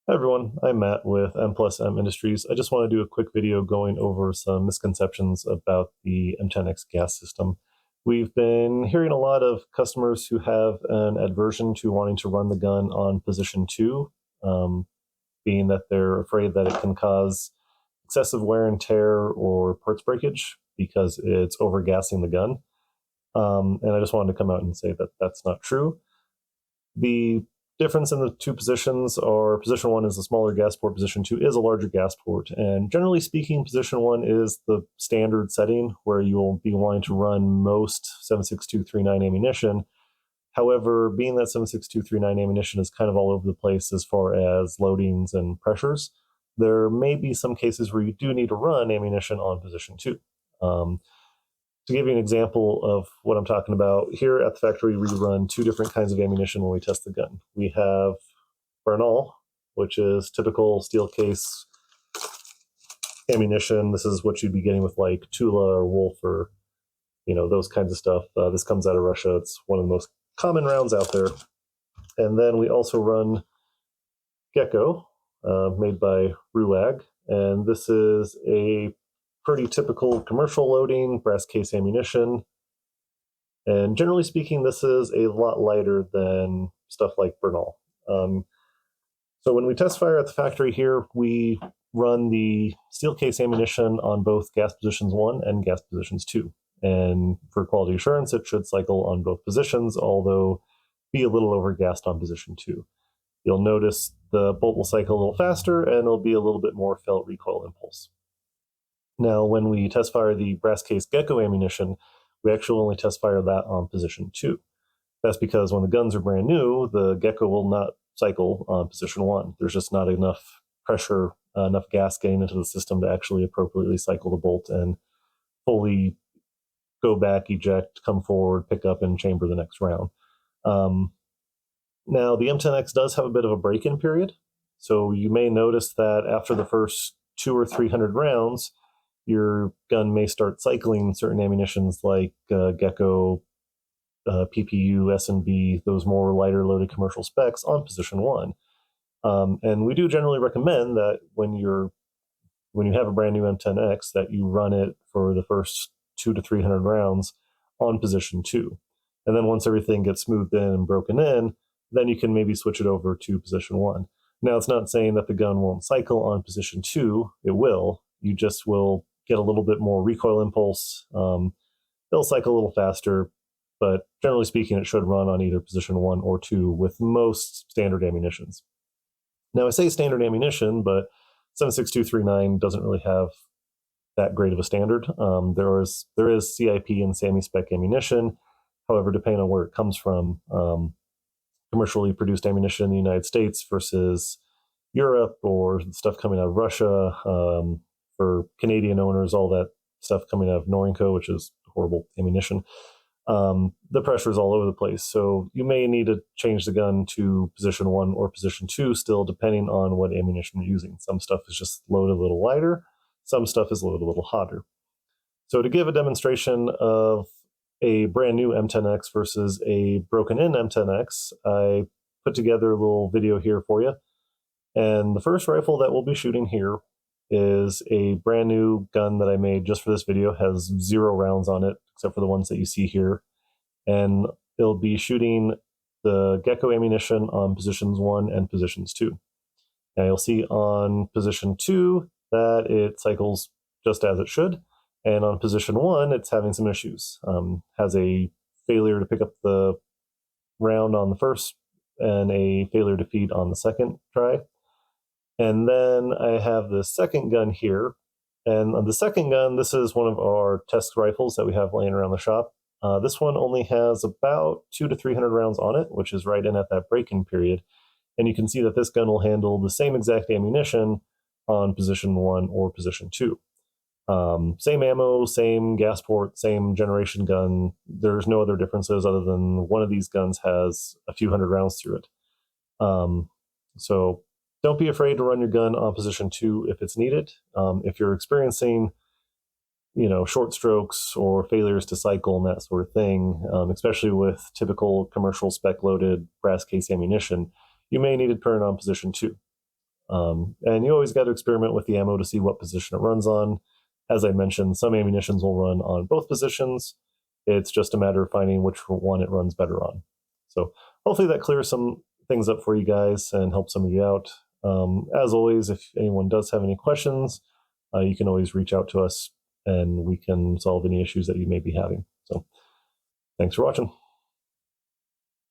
Hi everyone, I'm Matt with M+M Industries. I just want to do a quick video going over some misconceptions about the M10 X gas system. We've been hearing a lot of customers who have an aversion to wanting to run the gun on position 2, being that they're afraid that it can cause excessive wear and tear or parts breakage because it's overgassing the gun. And I just wanted to come out and say that that's not true. The difference in the two positions are position 1 is a smaller gas port, position 2 is a larger gas port. And generally speaking, position 1 is the standard setting where you'll be wanting to run most 7.6239 ammunition. However, being that 7.6239 ammunition is kind of all over the place as far as loadings and pressures, there may be some cases where you do need to run ammunition on position 2. To give you an example of what I'm talking about, here at the factory, we run two different kinds of ammunition when we test the gun. We have Bernal, which is typical steel case ammunition. This is what you'd be getting with like Tula or Wolf or, those kinds of stuff. This comes out of Russia. It's one of the most common rounds out there. And then we also run Gecko, made by Rulag. And this is a pretty typical commercial loading, brass case ammunition. And generally speaking, this is a lot lighter than stuff like Bernal. So when we test fire at the factory here, we run the steel case ammunition on both gas positions 1 and gas positions 2. And for quality assurance, it should cycle on both positions, although be a little overgassed on position 2. You'll notice the bolt will cycle a little faster and it'll be a little bit more felt recoil impulse. Now, when we test fire the brass case Gecko ammunition, we actually only test fire that on position 2. That's because when the guns are brand new, the Gecko will not cycle on position 1. There's just not enough pressure, enough gas getting into the system to actually appropriately cycle the bolt and fully go back, eject, come forward, pick up, and chamber the next round. Now, the M10X does have a bit of a break-in period, so you may notice that after the first 200 or 300 rounds, your gun may start cycling certain ammunitions like Gecko, PPU, S&B, those more lighter loaded commercial specs on position 1. And we do generally recommend that when you have a brand new M10X, that you run it for the first 200 to 300 rounds on position 2. And then once everything gets smoothed in and broken in, then you can maybe switch it over to position 1. Now, it's not saying that the gun won't cycle on position 2. It will. You just will get a little bit more recoil impulse. It'll cycle a little faster, but generally speaking, it should run on either position 1 or 2 with most standard ammunitions. Now, I say standard ammunition, but 7.6239 doesn't really have that great of a standard. There is CIP and SAMI-spec ammunition. However, depending on where it comes from, commercially produced ammunition in the United States versus Europe or stuff coming out of Russia, for Canadian owners, all that stuff coming out of Norinco, which is horrible ammunition. The pressure is all over the place. So you may need to change the gun to position 1 or position 2 still, depending on what ammunition you're using. Some stuff is just loaded a little lighter. Some stuff is loaded a little hotter. So to give a demonstration of a brand new M10X versus a broken-in M10X, I put together a little video here for you. And the first rifle that we'll be shooting here is a brand new gun that I made just for this video. It has 0 rounds on it, except for the ones that you see here. And it'll be shooting the Gecko ammunition on positions 1 and positions 2. Now you'll see on position 2 that it cycles just as it should. And on position 1, it's having some issues. Has a failure to pick up the round on the first and a failure to feed on the second try. And then I have the second gun here. And on the second gun, this is one of our test rifles that we have laying around the shop. This one only has about 200 to 300 rounds on it, which is right in at that break-in period. And you can see that this gun will handle the same exact ammunition on position 1 or position 2. Same ammo, same gas port, same generation gun. There's no other differences other than one of these guns has a few hundred rounds through it. So don't be afraid to run your gun on position 2 if it's needed. If you're experiencing, short strokes or failures to cycle and that sort of thing, especially with typical commercial spec loaded brass case ammunition, you may need to turn on position 2. And you always got to experiment with the ammo to see what position it runs on. As I mentioned, some ammunitions will run on both positions. It's just a matter of finding which one it runs better on. So hopefully that clears some things up for you guys and helps some of you out. As always, if anyone does have any questions, you can always reach out to us and we can solve any issues that you may be having. So thanks for watching.